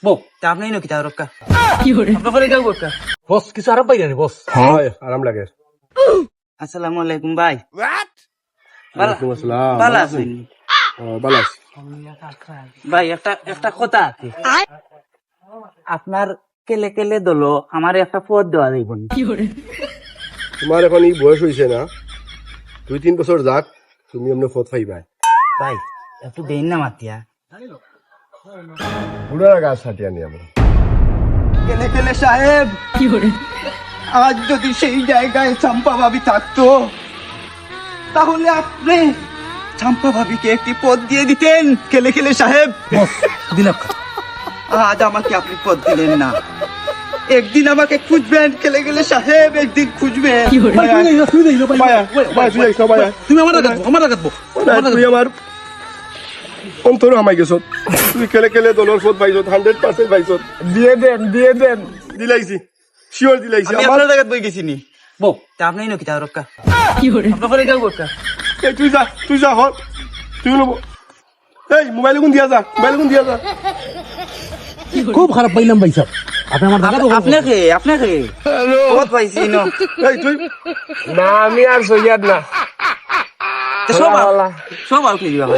বউ তা আপনি নো কিতা রক্কা আপনার করে গাও রক্কা বস কিছু আরাম পাই না বস হয় আরাম লাগে। আসসালামু আলাইকুম ভাই ওয়ালাইকুম আসসালাম। ভালো আছেন ভালো আছি। ভাই একটা কথা আছে আপনার কেলে কেলে দলো আমার একটা পদ দেওয়া যাইব নি? তোমার এখন এই বয়স হয়েছে না, 2-3 বছর যাক তুমি এমনি ফত পাইবা। ভাই একটু দেন না মাতিয়া বুড়ার গাছ ছাটিয়া নিয়ে আমরা কেলে কেলে সাহেব আজ যদি সেই জায়গায় চম্পা ভাবি থাকতো তাহলে আপনি চম্পা ভাবিকে একটি পদ দিয়ে দিতেন। কেলে কেলে সাহেব দিলাম আজ আমাকে আপনি পদ দিলেন না, একদিন আমাকে খুঁজবেন। কেলে কেলে সাহেব একদিন খুঁজবেন। ভাইয়া, তুই যাইস না ভাইয়া। তুমি আমার রাখবো তুই আমার অন্তর হামাই গেছ। তুই কেলে কেলে দলের ফত পাইছ, 100% পাইছ। দিয়ে দেন দিলাইছি, শিওর দিলাইছি। আমি আমার আপনার জায়গায় বই গেছি নি। বউ তা আপনি নো কিতা রক্কা আপনার করে গাও রক্কা এই তুই যা হল তুই নেবো। এই মোবাইল গুন দিয়া যা। খুব খারাপ পাইলাম ভাই সাহেব আপনি আমার টাকা আপনাকে পদ পাইছি নো এই তুই না, আমি আর সইয়াদ না। সব আউট হয়ে যাবে